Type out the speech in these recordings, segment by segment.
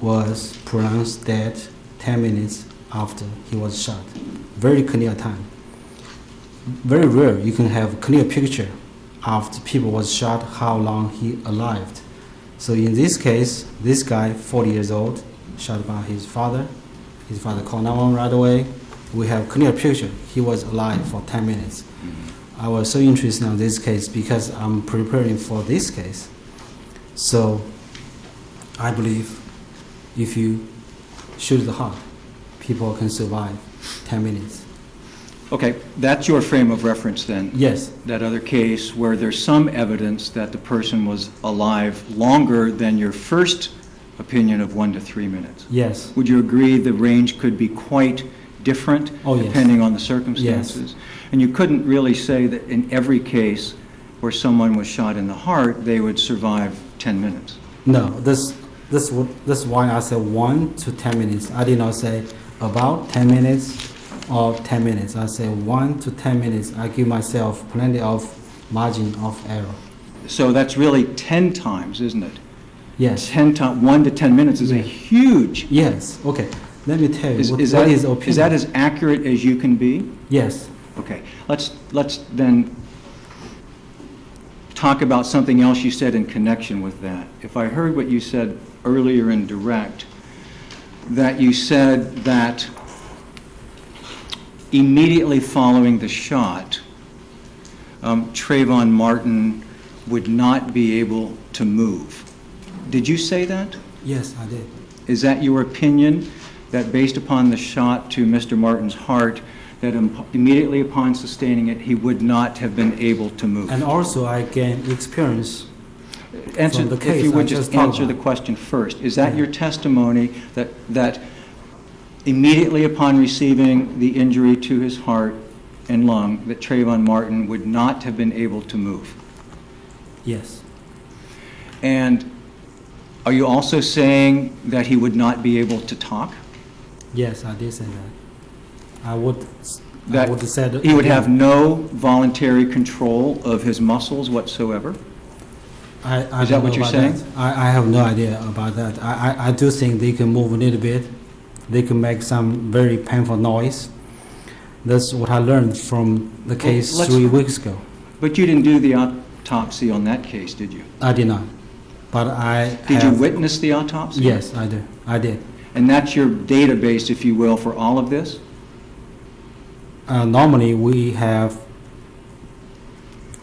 was pronounced dead 10 minutes after he was shot. Very clear time. Very rare you can have a clear picture after people was shot, how long he alive. So in this case, this guy, 40 years old, shot by his father. His father called 911 right away. We have clear picture. He was alive for 10 minutes. I was so interested in this case because I'm preparing for this case. So I believe if you shoot the heart, people can survive 10 minutes. Okay, that's your frame of reference then? Yes. That other case where there's some evidence that the person was alive longer than your first opinion of 1 to 3 minutes? Yes. Would you agree the range could be quite different depending on the circumstances? Yes. And you couldn't really say that in every case where someone was shot in the heart, they would survive 10 minutes? No, this why I said 1 to 10 minutes. I did not say about 10 minutes or 10 minutes. I say 1 to 10 minutes. I give myself plenty of margin of error. So that's really 10 times, isn't it? Yes. 10 times, 1 to 10 minutes is a huge. Yes. Okay. Let me tell you Is what that, is opinion. is that as accurate as you can be? Yes. Okay. Let's then talk about something else you said in connection with that. If I heard what you said earlier in direct, that you said that immediately following the shot, Trayvon Martin would not be able to move. Did you say that? Yes, I did. Is that your opinion, that based upon the shot to Mr. Martin's heart, that immediately upon sustaining it, he would not have been able to move? And also I gained experience Answer, from the case. if you would I just talked answer the about. question first. Is that your testimony that immediately upon receiving the injury to his heart and lung, that Trayvon Martin would not have been able to move? Yes. And are you also saying that he would not be able to talk? Yes, I did say that. I would say that he would have no voluntary control of his muscles whatsoever? I Is that what you're saying? I have no idea about that. I do think they can move a little bit. They can make some very painful noise. That's what I learned from the case 3 weeks ago. But you didn't do the autopsy on that case, did you? I did not. But I Did you witness the autopsy? Yes, I do. I did. And that's your database, if you will, for all of this? Normally we have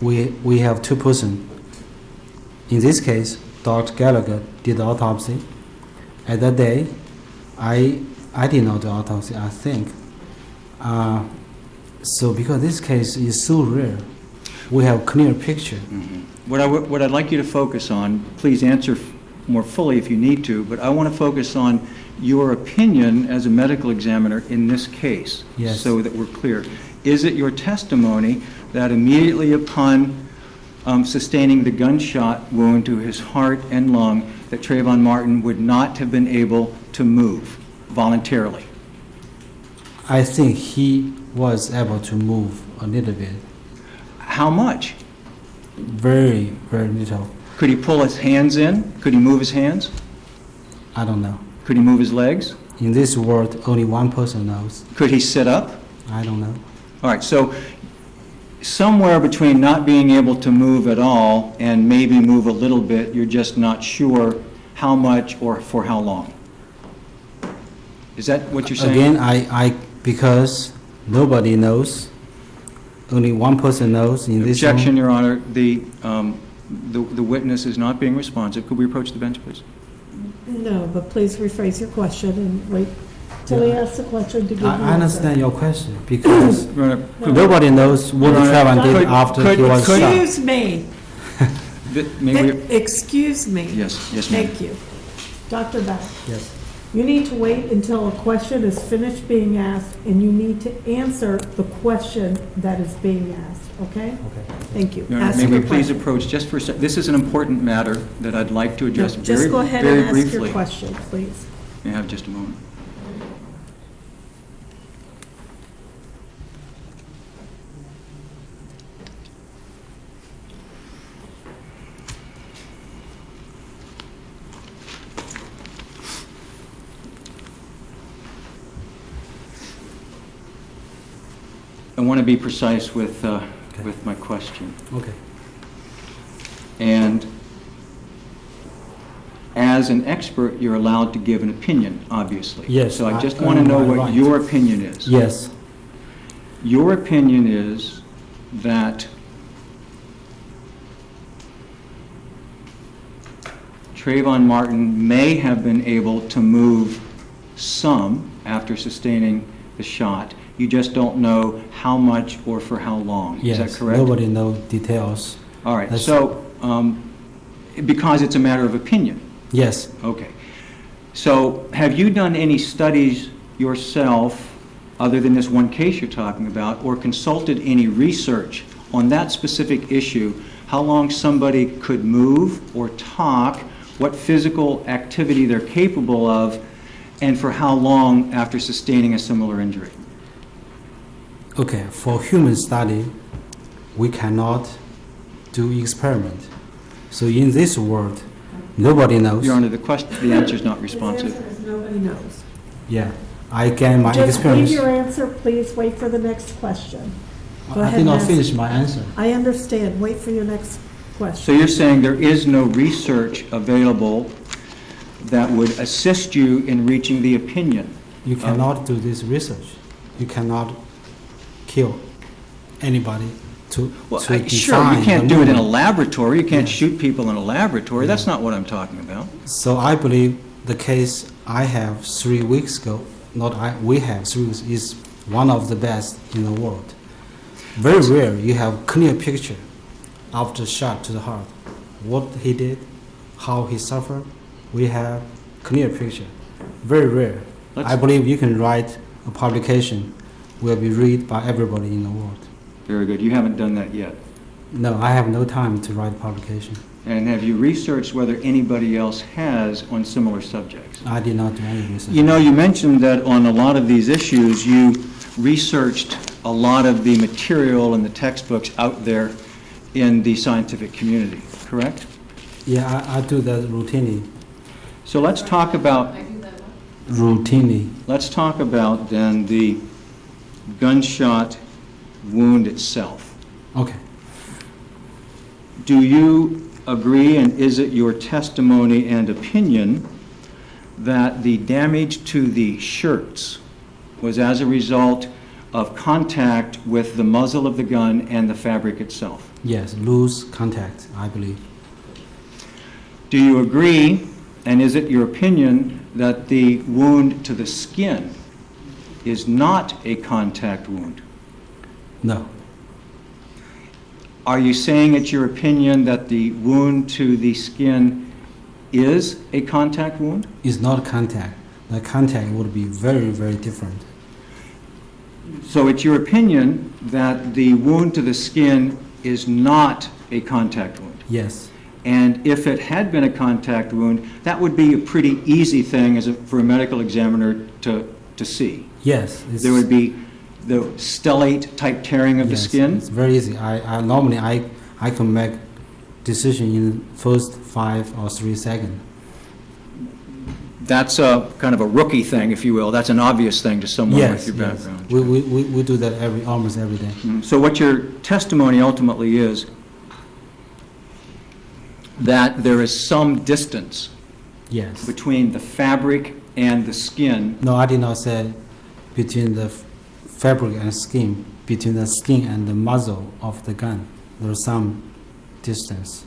2 persons. In this case, Dr. Gallagher did the autopsy. At that day, I did not do autopsy, I think. So because this case is so rare, we have clear picture. Mm-hmm. What I'd like you to focus on, please answer more fully if you need to, but I want to focus on your opinion as a medical examiner in this case, yes, so that we're clear. Is it your testimony that immediately upon sustaining the gunshot wound to his heart and lung, that Trayvon Martin would not have been able to move voluntarily? I think he was able to move a little bit. How much? Very, very little. Could he pull his hands in? Could he move his hands? I don't know. Could he move his legs? In this world, only one person knows. Could he sit up? I don't know. All right, so somewhere between not being able to move at all and maybe move a little bit, you're just not sure how much or for how long. Is that what you're saying? Again, because nobody knows, only one person knows in this room. Objection, Your Honor. The witness is not being responsive. Could we approach the bench, please? No, but please rephrase your question and wait till he asks the question to give you an I understand answer. your question because No. nobody knows what Trayvon did after he was shot. Excuse me. May we? Excuse me. Yes, yes, ma'am. Thank you. Dr. Beck, Yes. you need to wait until a question is finished being asked and you need to answer the question that is being asked, okay? Okay. Thank you. Your Honor, Ask may we your please question. approach just for a second? This is an important matter that I'd like to address No, very, just go ahead very and ask briefly. your question, please. May I have just a moment? want to be precise with my question. Okay. And as an expert, you're allowed to give an opinion, obviously. Yes, So I just I want to earn know my what right. your opinion is. Yes. Your opinion is that Trayvon Martin may have been able to move some after sustaining the shot. You just don't know how much or for how long. Yes. Is that correct? Nobody knows details. All right. That's- So, because it's a matter of opinion. Yes. Okay. So have you done any studies yourself, other than this one case you're talking about, or consulted any research on that specific issue, how long somebody could move or talk, what physical activity they're capable of, and for how long after sustaining a similar injury? Okay. For human study, we cannot do experiment. So in this world, nobody knows. Your Honor, the answer is not His responsive. answer is nobody knows. Yeah. I gain my Just leave experience. your answer, please wait for the next question. Go I ahead did not and ask. finish my answer. I understand, wait for your next question. So you're saying there is no research available that would assist you in reaching the opinion? You cannot do this research. You cannot kill anybody to Well, to sure, define you can't the do it in a movement. laboratory. You can't Yes. shoot people in a laboratory. That's Yeah. not what I'm talking about. So I believe the case I have 3 weeks ago, we have 3 weeks, is one of the best in the world. Very rare you have clear picture after shot to the heart. What he did, how he suffered, we have clear picture. Very rare. Let's- I believe you can write a publication will be read by everybody in the world. Very good. You haven't done that yet. No, I have no time to write publication. And have you researched whether anybody else has on similar subjects? I did not do any research. You know, you mentioned that on a lot of these issues, you researched a lot of the material and the textbooks out there in the scientific community, correct? Yeah, I do that routinely. So let's talk about, Routinely. let's talk about then the gunshot wound itself. Okay. Do you agree, and is it your testimony and opinion, that the damage to the shirts was as a result of contact with the muzzle of the gun and the fabric itself? Yes, loose contact, I believe. Do you agree, and is it your opinion, that the wound to the skin is not a contact wound? No. Are you saying it's your opinion that the wound to the skin is a contact wound? It's not contact. The contact would be very, very different. So it's your opinion that the wound to the skin is not a contact wound? Yes. And if it had been a contact wound, that would be a pretty easy thing for a medical examiner to see. Yes. There would be the stellate type tearing of the yes, skin. It's very easy. I normally I can make decision in first 5 or 3 seconds. That's a kind of a rookie thing, if you will. That's an obvious thing to someone Yes, with your yes. background. We do that almost every day. So what your testimony ultimately is that there is some distance Yes. between the fabric and the skin. No, I did not say between the fabric and skin, between the skin and the muzzle of the gun. There's some distance.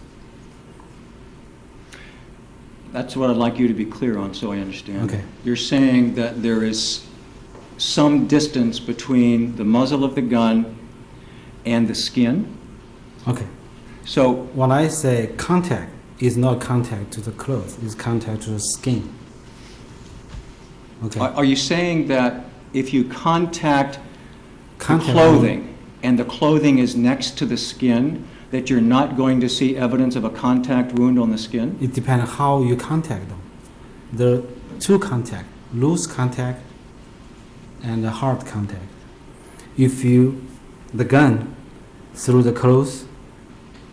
That's what I'd like you to be clear on, so I understand. Okay. You're saying that there is some distance between the muzzle of the gun and the skin. Okay. So When I say contact, it's not contact to the clothes, it's contact to the skin. Okay. are you saying that if you contact the Contact clothing and the clothing is next to the skin, that you're not going to see evidence of a contact wound on the skin? It depends how you contact them. There are 2 contact, loose contact and a hard contact. If the gun through the clothes,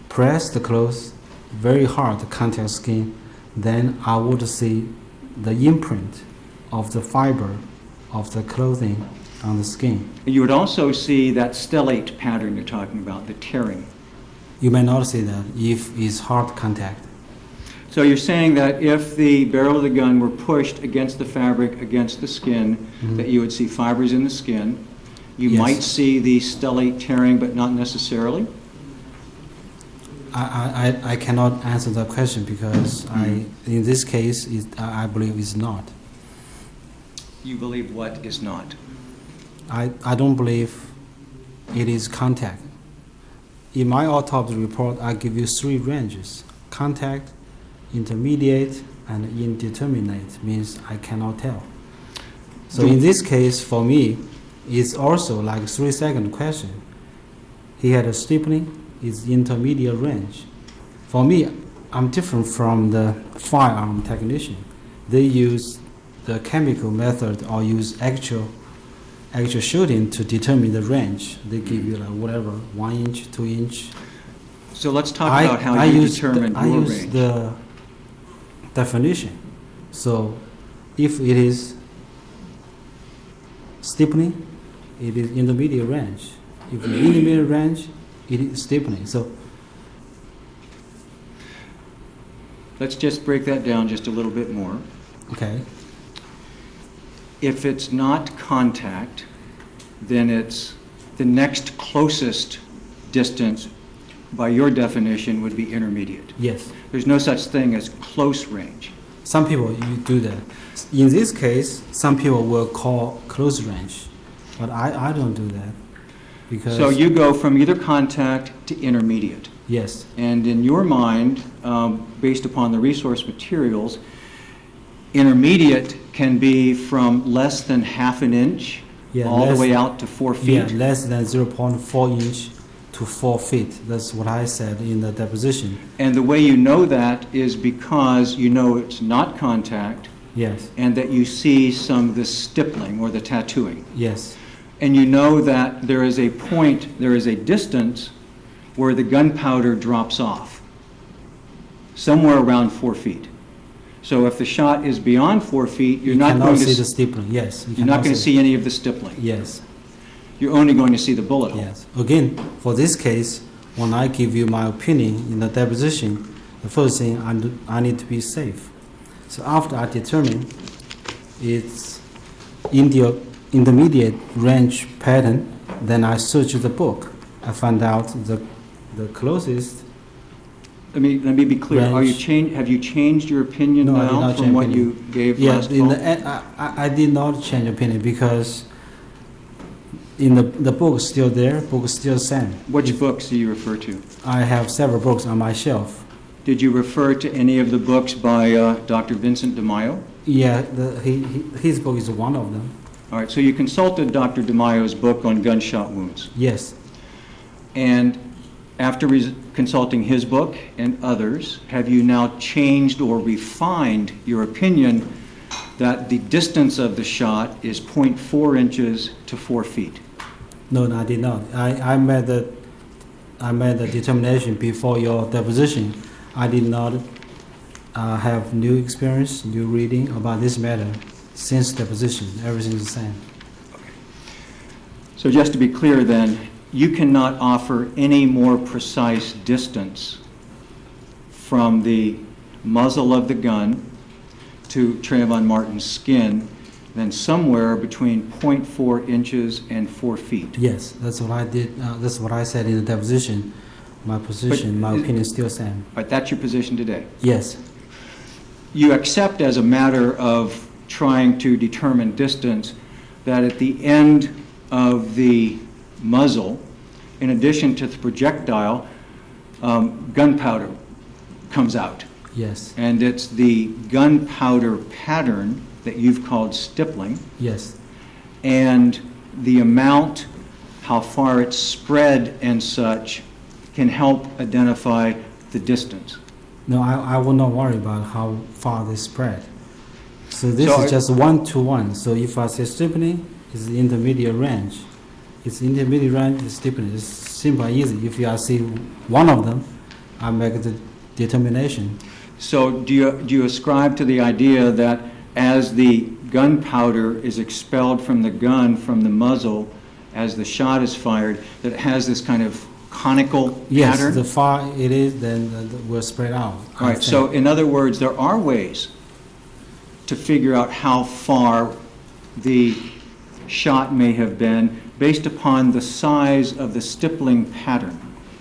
press the clothes, very hard to contact skin, then I would see the imprint of the fiber of the clothing on the skin. You would also see that stellate pattern you're talking about, the tearing. You may not see that if it's hard contact. So you're saying that if the barrel of the gun were pushed against the fabric, against the skin, that you would see fibers in the skin. You Yes. might see the stellate tearing, but not necessarily? I cannot answer that question because in this case, I believe it's not. You believe what is not? I don't believe it is contact. In my autopsy report, I give you 3 ranges: contact, intermediate, and indeterminate, means I cannot tell. So in this case, for me, it's also like 3-second question. He had a stippling, it's intermediate range. For me, I'm different from the firearm technician. They use the chemical method or use actual shooting to determine the range. They give you like whatever, 1 inch, 2 inch. So let's talk about how you determined I your use range. the definition. So if it is stippling, it is intermediate range. If it's intermediate range, it is stippling. So Let's just break that down just a little bit more. okay, If it's not contact, then it's the next closest distance, by your definition, would be intermediate. yes. There's no such thing as close range. Some people you do that. In this case, some people will call close range, but I don't do that because So you go from either contact to intermediate. yes, And in your mind, based upon the resource materials, intermediate can be from less than half an inch Yeah, all the less- way out to 4 feet. yeah, less than 0.4 inch to 4 feet. That's what I said in the deposition. And the way you know that is because you know it's not contact Yes, and that you see some of the stippling or the tattooing. yes, And you know that there is a point, there is a distance where the gunpowder drops off, somewhere around 4 feet. So if the shot is beyond 4 feet, you're you not cannot going see to the stippling. Yes, you you're not cannot going to see any of the stippling. Yes, You're only going to see the bullet hole. yes. Again, for this case, when I give you my opinion in the deposition, the first thing I need to be safe. So after I determine it's in the intermediate range pattern, then I search the book. I find out the closest. Let me be clear. Range. Have you changed your opinion No, I did now not from change what opinion. you gave Yeah, last in fall? the end, I did not change opinion because in the book is still there, book is still same. Which books do you refer to? I have several books on my shelf. Did you refer to any of the books by Dr. Vincent DeMaio? Yeah, his book is one of them. All right, so you consulted Dr. DeMaio's book on gunshot wounds. Yes, And after consulting his book and others, have you now changed or refined your opinion that the distance of the shot is 0.4 inches to 4 feet? no, I did not. I made the determination before your deposition. I did not have new experience, new reading about this matter since deposition. Everything is the same. So just to be clear then, you cannot offer any more precise distance from the muzzle of the gun to Trayvon Martin's skin than somewhere between 0.4 inches and 4 feet. Yes, that's what I did. That's what I said in the deposition. My position, my opinion is still same. But that's your position today. Yes, You accept as a matter of trying to determine distance that at the end of the muzzle, in addition to the projectile, gunpowder comes out. yes, And it's the gunpowder pattern that you've called stippling, yes, and the amount, how far it's spread and such, can help identify the distance. No, I will not worry about how far they spread. So this So is just 1-to-1. So if I say stippling, it's the intermediate range. It's intermediate range, it's stippling. It's simple and easy. If I see one of them, I make the determination. So do you ascribe to the idea that as the gunpowder is expelled from the gun, from the muzzle, as the shot is fired, that it has this kind of conical Yes, pattern? the far it is, then will spread out. All right, so in other words, there are ways to figure out how far the shot may have been based upon the size of the stippling pattern.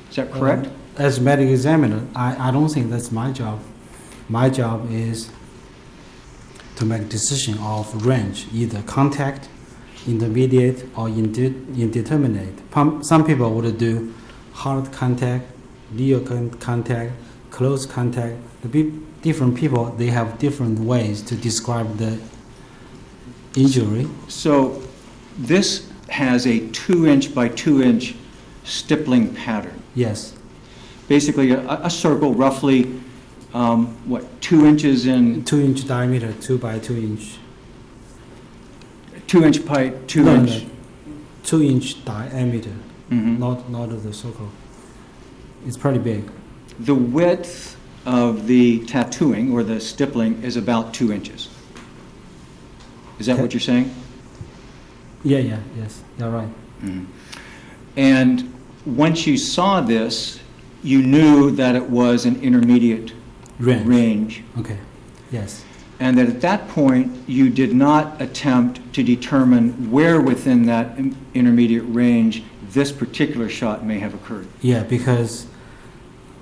Is that correct? As medical examiner, I don't think that's my job. My job is to make decision of range, either contact, intermediate, or indeterminate. Some people would do hard contact, near contact, close contact. Different people, they have different ways to describe the injury. So this has a 2-inch by 2-inch stippling pattern. Yes, Basically, a circle roughly, what, 2 inches in, 2-inch diameter, 2 by 2 inch. 2 inch by 2 No, inch? no, 2-inch diameter, Mhm. not the circle. It's pretty big. The width of the tattooing or the stippling is about 2 inches. Is that what you're saying? Yeah, yes, you're right. Mhm. And once you saw this, you knew that it was an intermediate range, Okay, yes. and that at that point, you did not attempt to determine where within that intermediate range this particular shot may have occurred. Yeah, because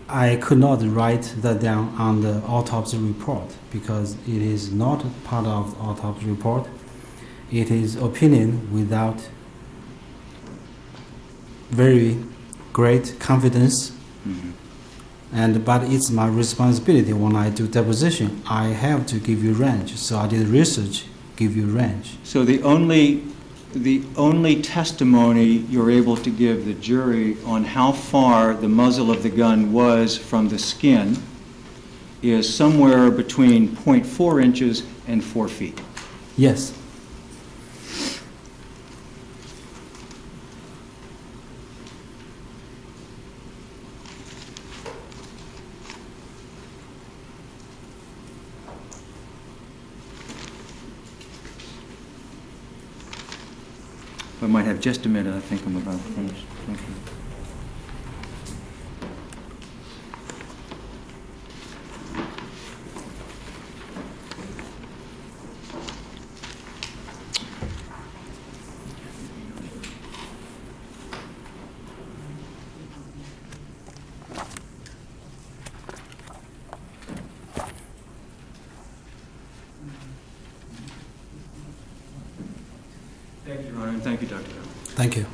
I could not write that down on the autopsy report because it is not part of the autopsy report. It is opinion without very great confidence. But it's my responsibility when I do deposition. I have to give you range. So I did research, give you range. So the only testimony you're able to give the jury on how far the muzzle of the gun was from the skin is somewhere between 0.4 inches and 4 feet. Yes. I might have just a minute. I think I'm about finished. Thank you. Thank you, Your Honor, and thank you, Dr. Bell. Thank you.